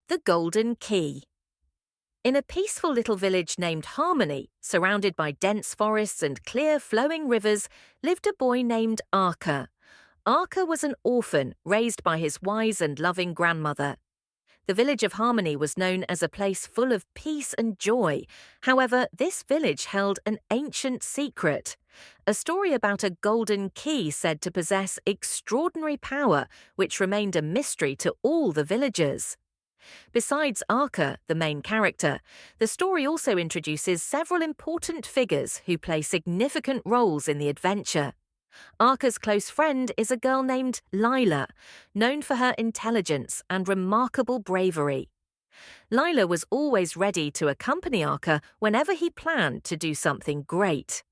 The Golden Key. In a peaceful little village named Harmony, surrounded by dense forests and clear flowing rivers, lived a boy named Arka. Arka was an orphan raised by his wise and loving grandmother. The village of Harmony was known as a place full of peace and joy. However, this village held an ancient secret. A story about a golden key said to possess extraordinary power, which remained a mystery to all the villagers. Besides Arka, the main character, the story also introduces several important figures who play significant roles in the adventure. Arka's close friend is a girl named Lila, known for her intelligence and remarkable bravery. Lila was always ready to accompany Arka whenever he planned to do something great.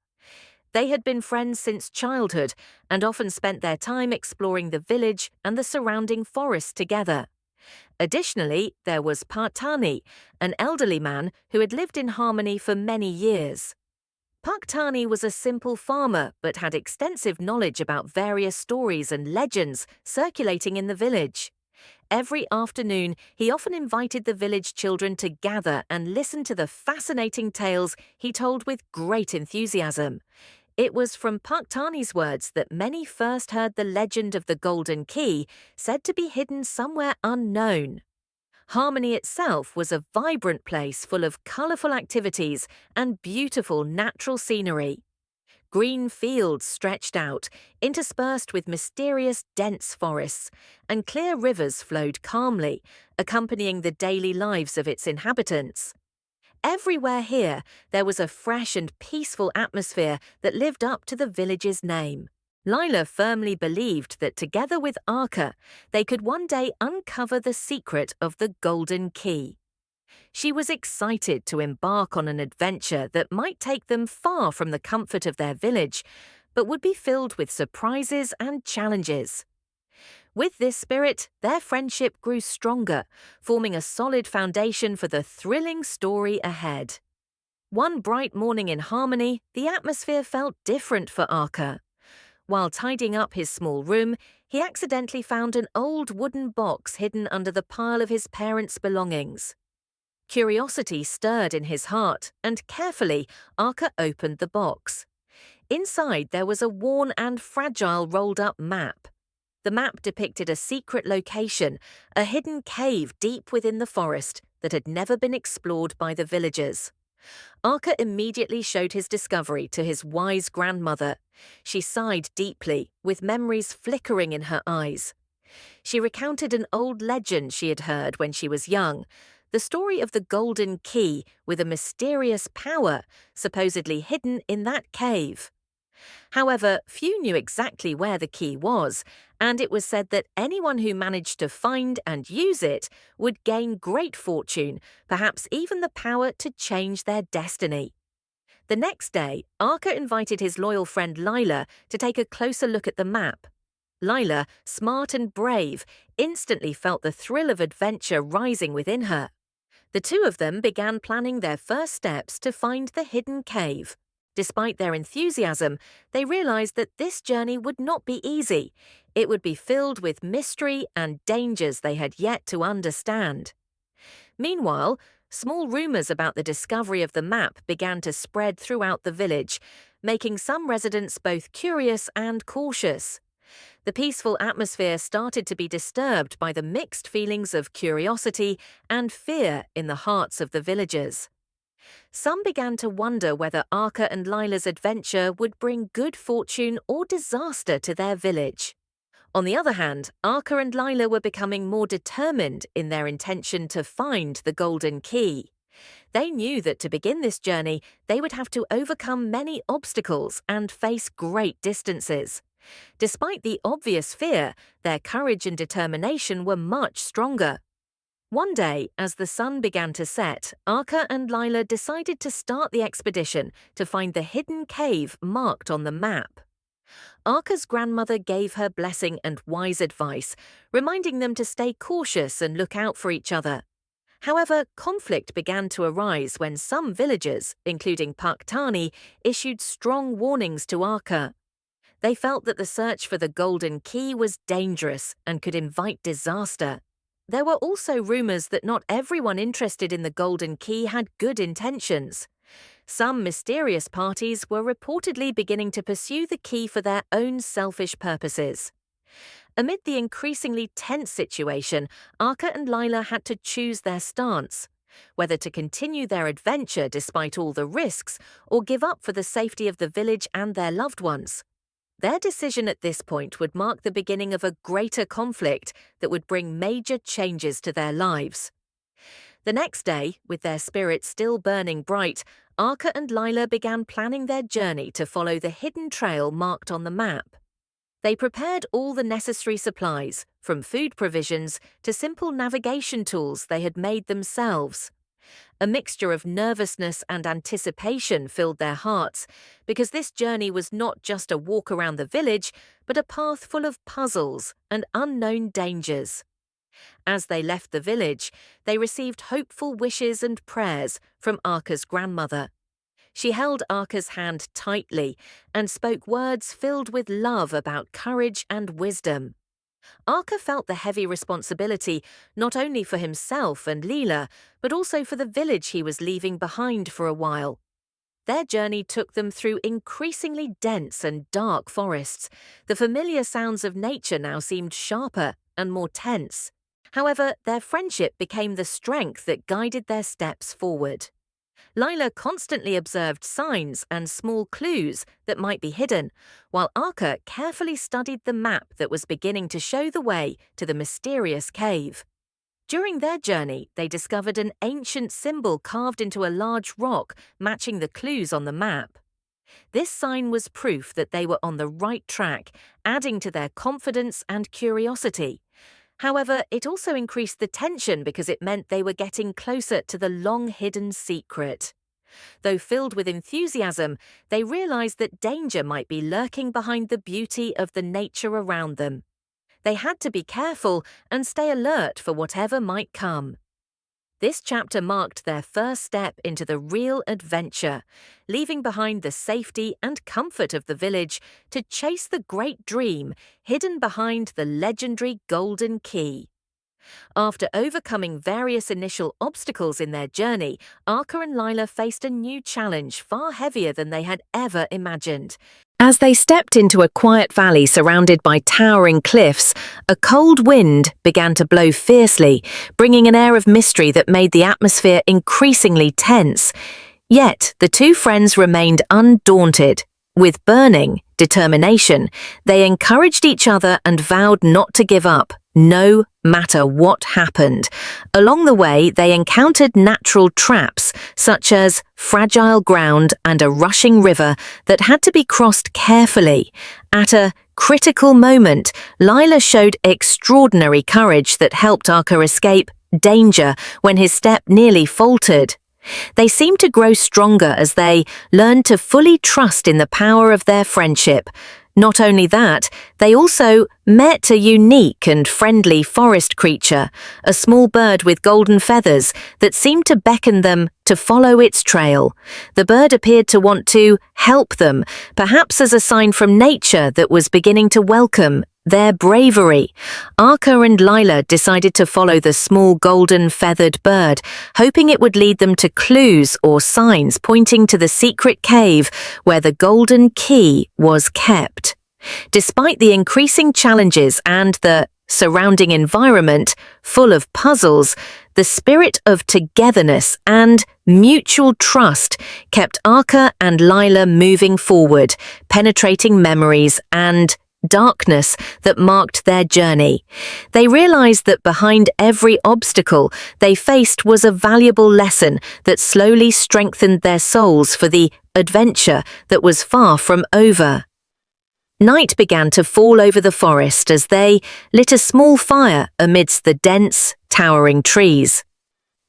They had been friends since childhood and often spent their time exploring the village and the surrounding forest together. Additionally, there was Partani, an elderly man who had lived in Harmony for many years. Partani was a simple farmer but had extensive knowledge about various stories and legends circulating in the village. Every afternoon, he often invited the village children to gather and listen to the fascinating tales he told with great enthusiasm. It was from Partani's words that many first heard the legend of the Golden Key, said to be hidden somewhere unknown. Harmony itself was a vibrant place full of colourful activities and beautiful natural scenery. Green fields stretched out, interspersed with mysterious dense forests, and clear rivers flowed calmly, accompanying the daily lives of its inhabitants. Everywhere here, there was a fresh and peaceful atmosphere that lived up to the village's name. Lila firmly believed that together with Arka, they could one day uncover the secret of the Golden Key. She was excited to embark on an adventure that might take them far from the comfort of their village, but would be filled with surprises and challenges. With this spirit, their friendship grew stronger, forming a solid foundation for the thrilling story ahead. One bright morning in Harmony, the atmosphere felt different for Arka. While tidying up his small room, he accidentally found an old wooden box hidden under the pile of his parents' belongings. Curiosity stirred in his heart, and carefully, Arka opened the box. Inside there was a worn and fragile rolled-up map. The map depicted a secret location, a hidden cave deep within the forest that had never been explored by the villagers. Arka immediately showed his discovery to his wise grandmother. She sighed deeply, with memories flickering in her eyes. She recounted an old legend she had heard when she was young, the story of the Golden Key with a mysterious power supposedly hidden in that cave. However, few knew exactly where the key was, and it was said that anyone who managed to find and use it would gain great fortune, perhaps even the power to change their destiny. The next day, Arka invited his loyal friend Lila to take a closer look at the map. Lila, smart and brave, instantly felt the thrill of adventure rising within her. The two of them began planning their first steps to find the hidden cave. Despite their enthusiasm, they realized that this journey would not be easy. It would be filled with mystery and dangers they had yet to understand. Meanwhile, small rumors about the discovery of the map began to spread throughout the village, making some residents both curious and cautious. The peaceful atmosphere started to be disturbed by the mixed feelings of curiosity and fear in the hearts of the villagers. Some began to wonder whether Arka and Lila's adventure would bring good fortune or disaster to their village. On the other hand, Arka and Lila were becoming more determined in their intention to find the Golden Key. They knew that to begin this journey, they would have to overcome many obstacles and face great distances. Despite the obvious fear, their courage and determination were much stronger. One day, as the sun began to set, Arka and Lila decided to start the expedition to find the hidden cave marked on the map. Arka's grandmother gave her blessing and wise advice, reminding them to stay cautious and look out for each other. However, conflict began to arise when some villagers, including Partani, issued strong warnings to Arka. They felt that the search for the Golden Key was dangerous and could invite disaster. there were also rumors that not everyone interested in the Golden Key had good intentions. Some mysterious parties were reportedly beginning to pursue the key for their own selfish purposes. Amid the increasingly tense situation, Arka and Lila had to choose their stance, whether to continue their adventure despite all the risks or give up for the safety of the village and their loved ones. Their decision at this point would mark the beginning of a greater conflict that would bring major changes to their lives. The next day, with their spirits still burning bright, Arka and Lila began planning their journey to follow the hidden trail marked on the map. They prepared all the necessary supplies, from food provisions to simple navigation tools they had made themselves. A mixture of nervousness and anticipation filled their hearts, because this journey was not just a walk around the village, but a path full of puzzles and unknown dangers. As they left the village, they received hopeful wishes and prayers from Arka's grandmother. She held Arka's hand tightly and spoke words filled with love about courage and wisdom. Arka felt the heavy responsibility not only for himself and Lila, but also for the village he was leaving behind for a while. Their journey took them through increasingly dense and dark forests. The familiar sounds of nature now seemed sharper and more tense. However, their friendship became the strength that guided their steps forward. Lila constantly observed signs and small clues that might be hidden, while Arka carefully studied the map that was beginning to show the way to the mysterious cave. During their journey, they discovered an ancient symbol carved into a large rock matching the clues on the map. This sign was proof that they were on the right track, adding to their confidence and curiosity. However, it also increased the tension because it meant they were getting closer to the long-hidden secret. Though filled with enthusiasm, they realized that danger might be lurking behind the beauty of the nature around them. They had to be careful and stay alert for whatever might come. This chapter marked their first step into the real adventure, leaving behind the safety and comfort of the village to chase the great dream hidden behind the legendary Golden Key. After overcoming various initial obstacles in their journey, Arka and Lila faced a new challenge far heavier than they had ever imagined. As they stepped into a quiet valley surrounded by towering cliffs, a cold wind began to blow fiercely, bringing an air of mystery that made the atmosphere increasingly tense. Yet, the two friends remained undaunted. With burning determination, they encouraged each other and vowed not to give up, no matter what happened. Along the way, they encountered natural traps, such as fragile ground and a rushing river that had to be crossed carefully. At a critical moment, Lila showed extraordinary courage that helped Arka escape danger when his step nearly faltered. They seemed to grow stronger as they learned to fully trust in the power of their friendship. Not only that, they also met a unique and friendly forest creature, a small bird with golden feathers that seemed to beckon them to follow its trail. The bird appeared to want to help them, perhaps as a sign from nature that was beginning to welcome their bravery. Arka and Lila decided to follow the small golden feathered bird, hoping it would lead them to clues or signs pointing to the secret cave where the Golden Key was kept. Despite the increasing challenges and the surrounding environment full of puzzles, the spirit of togetherness and mutual trust kept Arka and Lila moving forward, penetrating memories and darkness that marked their journey. They realized that behind every obstacle they faced was a valuable lesson that slowly strengthened their souls for the adventure that was far from over. Night began to fall over the forest as they lit a small fire amidst the dense, towering trees.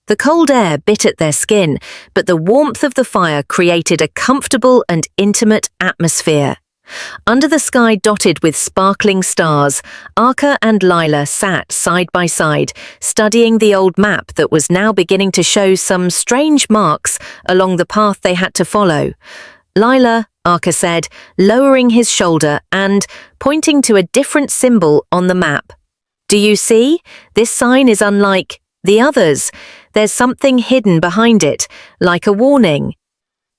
The cold air bit at their skin, but the warmth of the fire created a comfortable and intimate atmosphere. Under the sky dotted with sparkling stars, Arka and Lila sat side by side, studying the old map that was now beginning to show some strange marks along the path they had to follow. Lila, Arka said, lowering his shoulder and pointing to a different symbol on the map. Do you see? This sign is unlike the others. There's something hidden behind it, like a warning.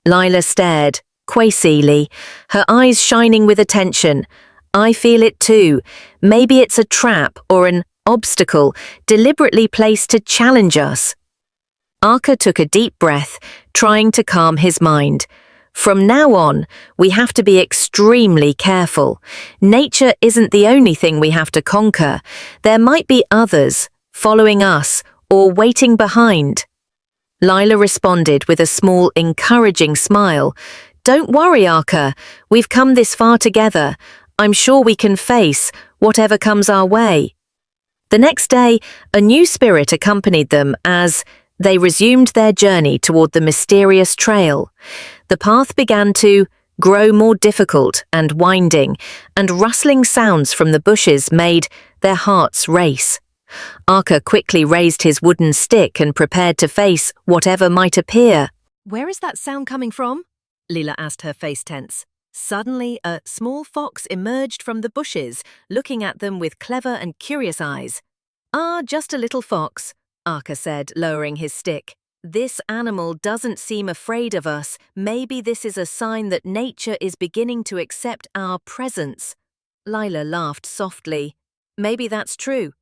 Lila stared, quacily, her eyes shining with attention. I feel it too. Maybe it's a trap or an obstacle deliberately placed to challenge us. Arka took a deep breath, trying to calm his mind. From now on, we have to be extremely careful. Nature isn't the only thing we have to conquer. There might be others, following us, or waiting behind. Lila responded with a small, encouraging smile. Don't worry, Arka. We've come this far together. I'm sure we can face whatever comes our way. The next day, a new spirit accompanied them as they resumed their journey toward the mysterious trail. The path began to grow more difficult and winding, and rustling sounds from the bushes made their hearts race. Arka quickly raised his wooden stick and prepared to face whatever might appear. Where is that sound coming from? Lila asked, her face tense. Suddenly, a small fox emerged from the bushes, looking at them with clever and curious eyes. Ah, just a little fox, Arka said, lowering his stick. This animal doesn't seem afraid of us. Maybe this is a sign that nature is beginning to accept our presence. Lila laughed softly. Maybe that's true.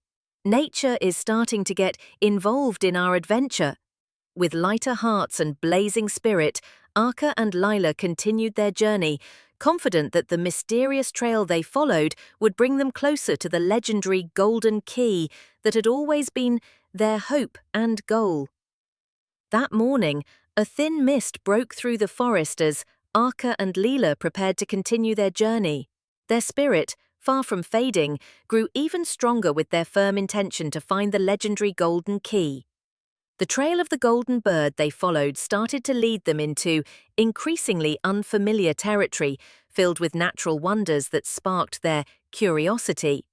Nature is starting to get involved in our adventure. With lighter hearts and blazing spirit, Arka and Lila continued their journey, confident that the mysterious trail they followed would bring them closer to the legendary Golden Key that had always been their hope and goal. That morning, a thin mist broke through the forest as Arka and Lila prepared to continue their journey. Their spirit, far from fading, grew even stronger with their firm intention to find the legendary Golden Key. The trail of the golden bird they followed started to lead them into increasingly unfamiliar territory, filled with natural wonders that sparked their curiosity.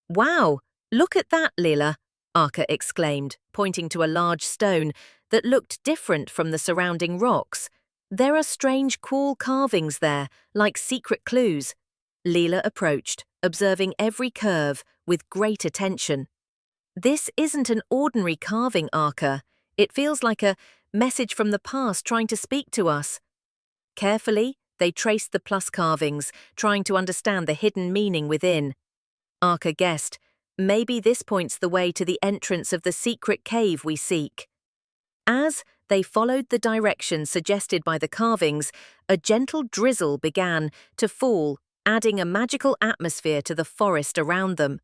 Wow, look at that, Lila, Arka exclaimed, pointing to a large stone that looked different from the surrounding rocks. There are strange cool carvings there, like secret clues. Lila approached, observing every curve with great attention. This isn't an ordinary carving, Arka. It feels like a message from the past trying to speak to us. Carefully, they traced the plus carvings, trying to understand the hidden meaning within. Arka guessed, maybe this points the way to the entrance of the secret cave we seek. As they followed the directions suggested by the carvings, a gentle drizzle began to fall, adding a magical atmosphere to the forest around them.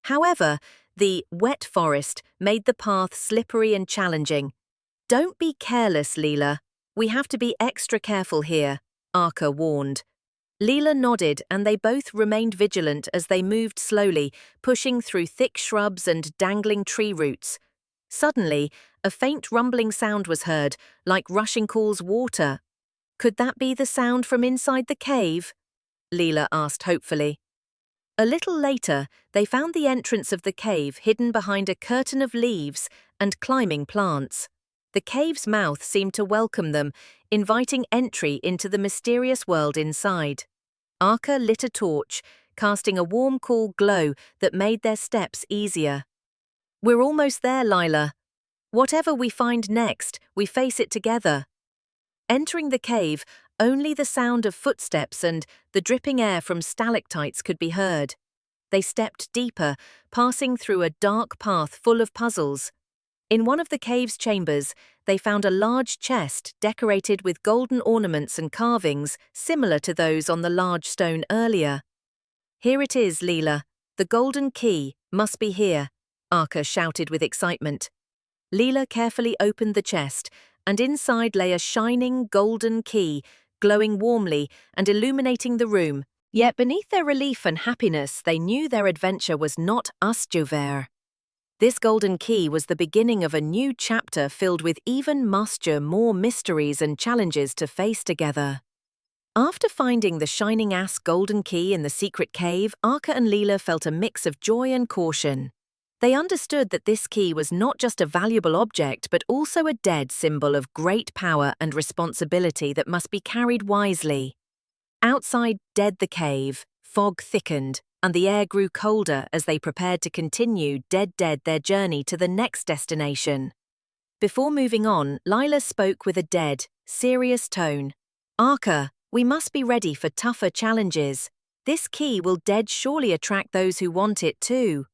However, the wet forest made the path slippery and challenging. Don't be careless, Lila. We have to be extra careful here, Arka warned. Lila nodded and they both remained vigilant as they moved slowly, pushing through thick shrubs and dangling tree roots. Suddenly, a faint rumbling sound was heard, like rushing cool's water. Could that be the sound from inside the cave? Lila asked hopefully. A little later, they found the entrance of the cave hidden behind a curtain of leaves and climbing plants. The cave's mouth seemed to welcome them, inviting entry into the mysterious world inside. Arka lit a torch, casting a warm, cool glow that made their steps easier. We're almost there, Lila. Whatever we find next, we face it together. Entering the cave, only the sound of footsteps and the dripping air from stalactites could be heard. They stepped deeper, passing through a dark path full of puzzles. In one of the cave's chambers, they found a large chest decorated with golden ornaments and carvings similar to those on the large stone earlier. Here it is, Lila. The Golden Key must be here, Arka shouted with excitement. Lila carefully opened the chest, and inside lay a shining golden key, glowing warmly and illuminating the room. Yet beneath their relief and happiness, they knew their adventure was not Ustjover. This golden key was the beginning of a new chapter filled with even more mysteries and challenges to face together. After finding the shining golden key in the secret cave, Arka and Lila felt a mix of joy and caution. They understood that this key was not just a valuable object, but also a dead symbol of great power and responsibility that must be carried wisely. Outside the cave, fog thickened, and the air grew colder as they prepared to continue dead their journey to the next destination. Before moving on, Lila spoke with a dead, serious tone. Arka, we must be ready for tougher challenges. This key will surely attract those who want it too.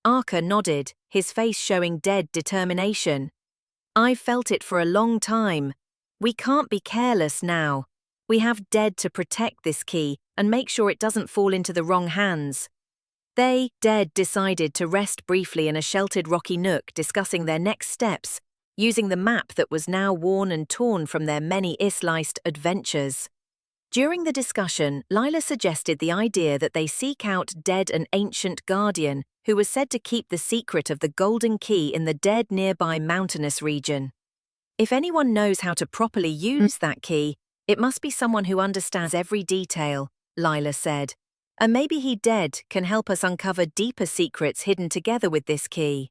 Arka nodded, his face showing dead determination. I've felt it for a long time. We can't be careless now. We have dead to protect this key and make sure it doesn't fall into the wrong hands. They, dead, decided to rest briefly in a sheltered rocky nook, discussing their next steps, using the map that was now worn and torn from their many Isliced adventures. During the discussion, Lila suggested the idea that they seek out dead an ancient guardian who was said to keep the secret of the golden key in the dead nearby mountainous region. If anyone knows how to properly use that key, it must be someone who understands every detail, Lila said. And maybe he dead can help us uncover deeper secrets hidden together with this key.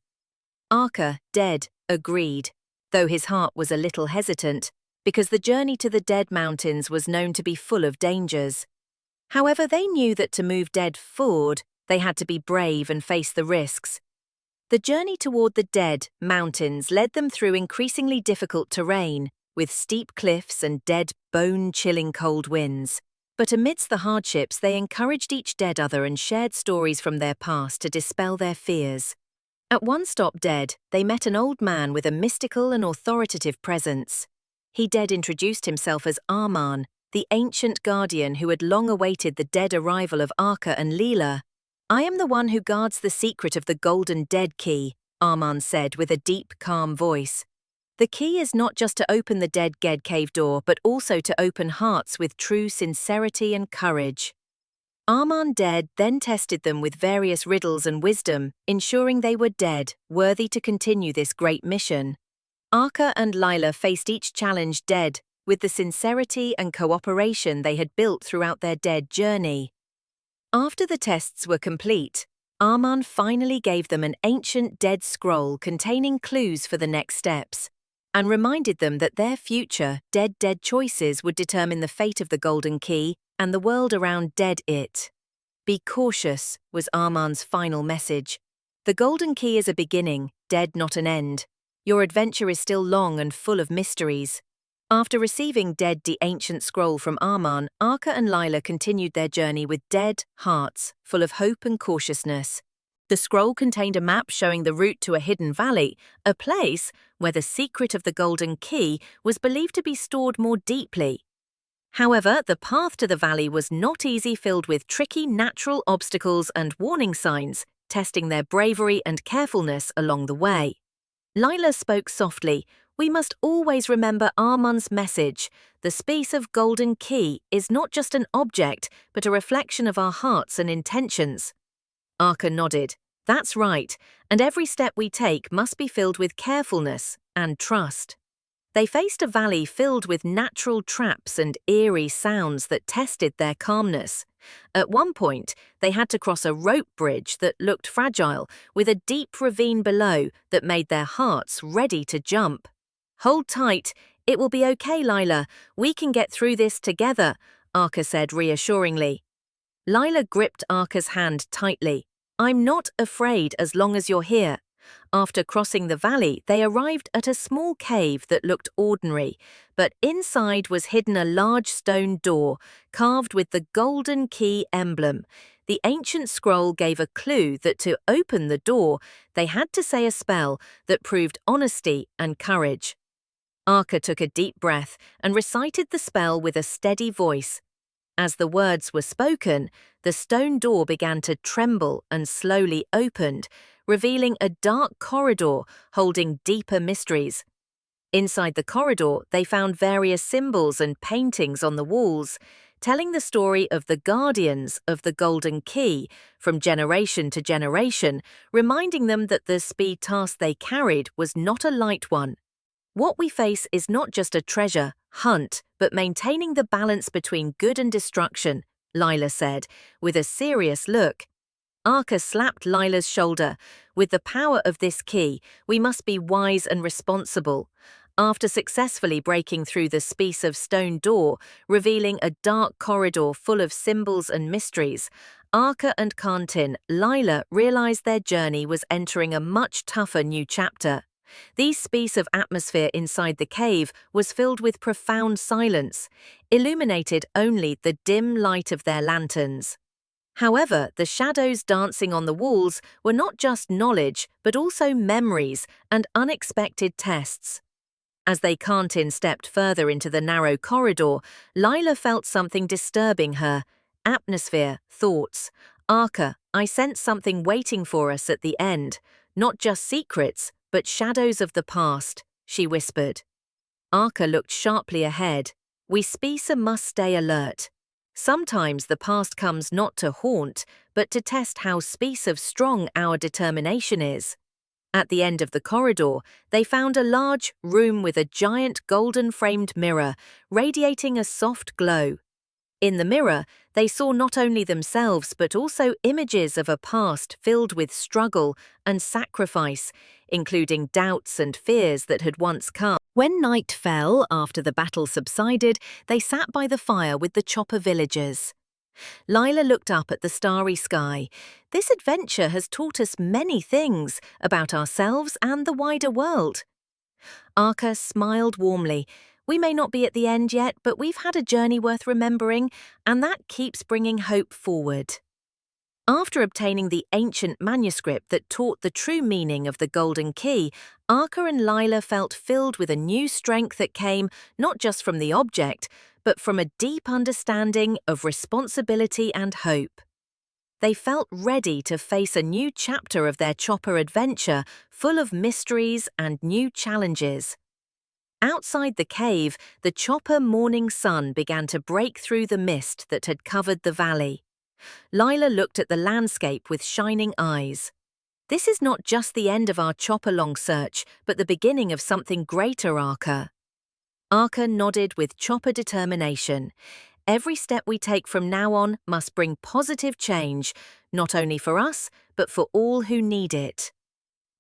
Arka, dead, agreed, though his heart was a little hesitant, because the journey to the Dead Mountains was known to be full of dangers. However, they knew that to move Dead forward, they had to be brave and face the risks. The journey toward the Dead Mountains led them through increasingly difficult terrain, with steep cliffs and dead, bone-chilling cold winds. But amidst the hardships, they encouraged each dead other and shared stories from their past to dispel their fears. At one stop dead, they met an old man with a mystical and authoritative presence. He dead introduced himself as Arman, the ancient guardian who had long awaited the dead arrival of Arka and Lila. I am the one who guards the secret of the golden dead key, Arman said with a deep, calm voice. The key is not just to open the dead cave door, but also to open hearts with true sincerity and courage. Arman dead then tested them with various riddles and wisdom, ensuring they were dead, worthy to continue this great mission. Arka and Lila faced each challenge dead, with the sincerity and cooperation they had built throughout their dead journey. After the tests were complete, Arman finally gave them an ancient dead scroll containing clues for the next steps, and reminded them that their future dead choices would determine the fate of the golden key and the world around dead it. Be cautious, was Arman's final message. The golden key is a beginning, dead not an end. Your adventure is still long and full of mysteries. After receiving dead the ancient scroll from Arman, Arka and Lila continued their journey with dead hearts, full of hope and cautiousness. The scroll contained a map showing the route to a hidden valley, a place where the secret of the golden key was believed to be stored more deeply. However, the path to the valley was not easy, filled with tricky natural obstacles and warning signs, testing their bravery and carefulness along the way. Lila spoke softly. We must always remember Arman's message. The space of golden key is not just an object, but a reflection of our hearts and intentions. Arka nodded. That's right, and every step we take must be filled with carefulness and trust. They faced a valley filled with natural traps and eerie sounds that tested their calmness. At one point, they had to cross a rope bridge that looked fragile, with a deep ravine below that made their hearts ready to jump. Hold tight, it will be okay, Lila. We can get through this together, Arka said reassuringly. Lila gripped Arka's hand tightly. I'm not afraid as long as you're here. After crossing the valley, they arrived at a small cave that looked ordinary, but inside was hidden a large stone door carved with the golden key emblem. The ancient scroll gave a clue that to open the door, they had to say a spell that proved honesty and courage. Arka took a deep breath and recited the spell with a steady voice. As the words were spoken, the stone door began to tremble and slowly opened, revealing a dark corridor holding deeper mysteries. Inside the corridor, they found various symbols and paintings on the walls, telling the story of the guardians of the golden key from generation to generation, reminding them that the speed task they carried was not a light one. What we face is not just a treasure hunt, but maintaining the balance between good and destruction, Lila said, with a serious look. Arka slapped Lila's shoulder. With the power of this key, we must be wise and responsible. After successfully breaking through the space of stone door, revealing a dark corridor full of symbols and mysteries, Arka and Kantin, Lila realized their journey was entering a much tougher new chapter. The space of atmosphere inside the cave was filled with profound silence, illuminated only the dim light of their lanterns. However, the shadows dancing on the walls were not just knowledge, but also memories and unexpected tests. As they Kantin stepped further into the narrow corridor, Lila felt something disturbing her. Atmosphere, thoughts. Arka, I sense something waiting for us at the end. Not just secrets, but shadows of the past, she whispered. Arka looked sharply ahead. We Spisa must stay alert. Sometimes the past comes not to haunt, but to test how Spice of strong our determination is. At the end of the corridor, they found a large room with a giant golden-framed mirror, radiating a soft glow. In the mirror, they saw not only themselves but also images of a past filled with struggle and sacrifice, including doubts and fears that had once come. When night fell after the battle subsided, they sat by the fire with the Chopper villagers. Lila looked up at the starry sky. This adventure has taught us many things about ourselves and the wider world. Arka smiled warmly. We may not be at the end yet, but we've had a journey worth remembering, and that keeps bringing hope forward. After obtaining the ancient manuscript that taught the true meaning of the Golden Key, Arka and Lila felt filled with a new strength that came not just from the object, but from a deep understanding of responsibility and hope. They felt ready to face a new chapter of their Chopper adventure, full of mysteries and new challenges. Outside the cave, the Chopper morning sun began to break through the mist that had covered the valley. Lila looked at the landscape with shining eyes. This is not just the end of our Chopper-long search, but the beginning of something greater, Arka. Arka nodded with Chopper determination. Every step we take from now on must bring positive change, not only for us, but for all who need it.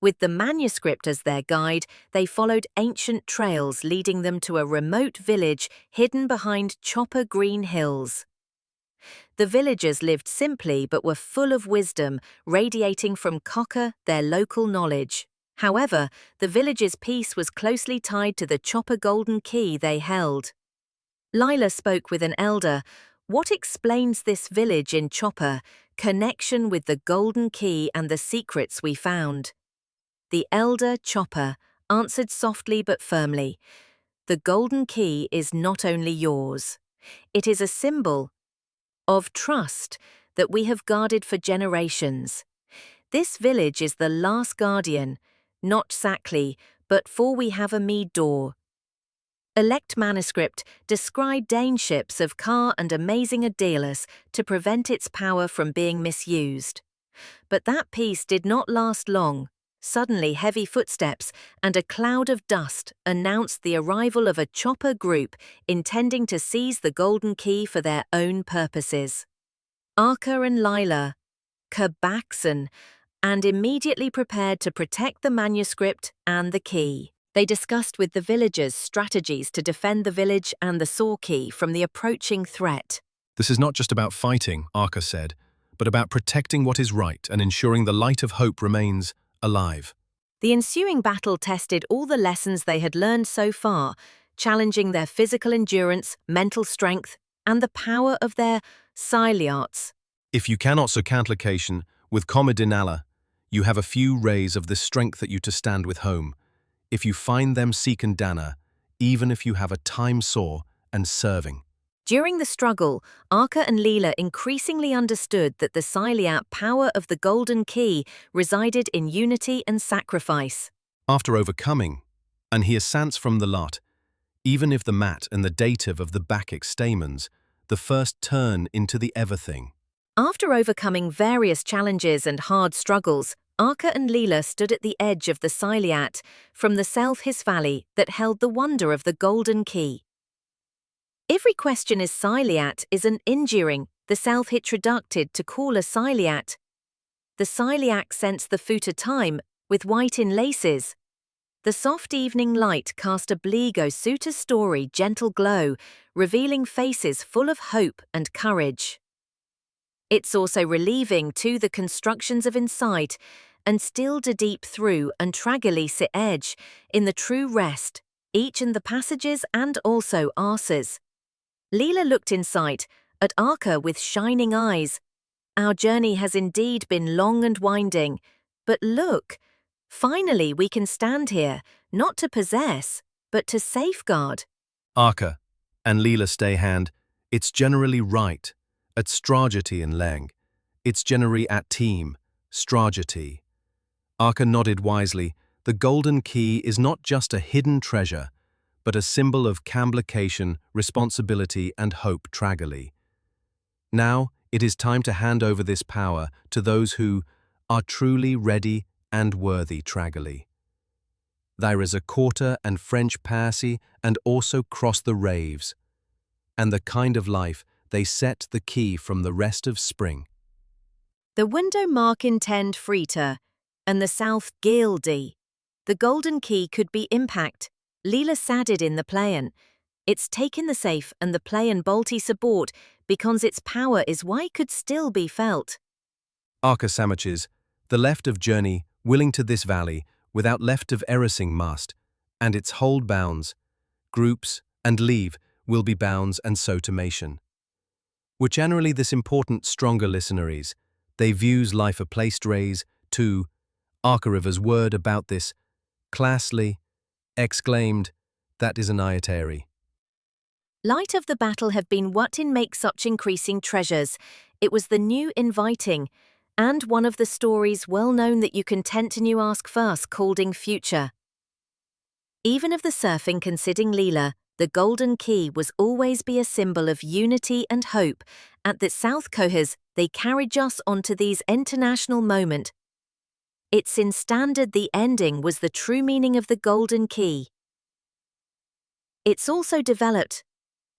With the manuscript as their guide, they followed ancient trails leading them to a remote village hidden behind Chopper Green Hills. The villagers lived simply but were full of wisdom, radiating from Cocker, their local knowledge. However, the village's peace was closely tied to the Chopper Golden Key they held. Lila spoke with an elder. What explains this village in Chopper, connection with the Golden Key and the secrets we found? The elder Chopper answered softly but firmly. The Golden Key is not only yours. It is a symbol of trust that we have guarded for generations. This village is the last guardian, not Sackley, but for we have a mead door. Elect manuscript described Daneships of Car and Amazing Adelis to prevent its power from being misused. But that peace did not last long. Suddenly heavy footsteps and a cloud of dust announced the arrival of a Chopper group intending to seize the Golden Key for their own purposes. Arka and Lila, Kabaxon, and immediately prepared to protect the manuscript and the key. They discussed with the villagers strategies to defend the village and the Saw Key from the approaching threat. This is not just about fighting, Arka said, but about protecting what is right and ensuring the light of hope remains alive. The ensuing battle tested all the lessons they had learned so far, challenging their physical endurance, mental strength, and the power of their Siliarts. If you cannot Socantlocation with Comedinala, you have a few rays of this strength that you to stand with home. If you find them seek and Dana, even if you have a time saw and serving. During the struggle, Arka and Lila increasingly understood that the Siliat power of the Golden Key resided in unity and sacrifice. After overcoming, and he assents from the lot, even if the mat and the dative of the Bacchic stamens, the first turn into the everything. After overcoming various challenges and hard struggles, Arka and Lila stood at the edge of the Siliat, from the Selfhis Valley that held the wonder of the Golden Key. Every question is Siliat is an enduring, the Selfhit reducted to call a Siliat. The Siliac sensed the future time, with white in laces. The soft evening light cast a bligo suitor story gentle glow, revealing faces full of hope and courage. It's also relieving to the constructions of inside, and still to deep through and traggily sit edge, in the true rest, each in the passages and also arses. Leela looked inside, at Arka with shining eyes. Our journey has indeed been long and winding, but look, finally we can stand here, not to possess, but to safeguard. Arka and Leela stay hand, it's generally right, at Strajati in Leng. It's generally at team, Strajati. Arka nodded wisely. The golden key is not just a hidden treasure, but a symbol of camblication, responsibility and hope traggally. Now it is time to hand over this power to those who are truly ready and worthy traggally. There is a quarter and French passy and also cross the raves, and the kind of life they set the key from the rest of spring. The window mark intend Frita, and the south Gildi. The golden key could be impact. Leela sadded in the playan. It's taken the safe and the playan bolty support because its power is why could still be felt. Arka sandwiches, the left of journey, willing to this valley, without left of Erasing must, and its hold bounds, groups, and leave will be bounds and so to mation. Were generally this important stronger listeneries, they views life a placed raise, to, Arka River's word about this, classly, exclaimed, that is an iatary. Light of the battle have been what in make such increasing treasures. It was the new inviting, and one of the stories well known that you content and you ask first calding future. Even of the surfing considering Leela, the golden key was always be a symbol of unity and hope. At the South Cohas, they carried us onto these international moment. It's in standard the ending was the true meaning of the golden key. It's also developed.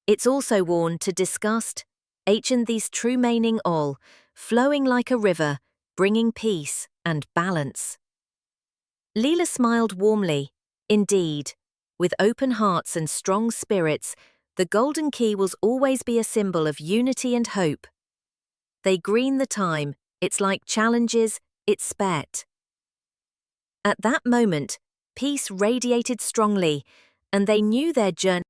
It's also worn to disgust, and these true meaning all, flowing like a river, bringing peace and balance. Leela smiled warmly. Indeed, with open hearts and strong spirits, the golden key will always be a symbol of unity and hope. They green the time, it's like challenges, it's spet. At that moment, peace radiated strongly, and they knew their journey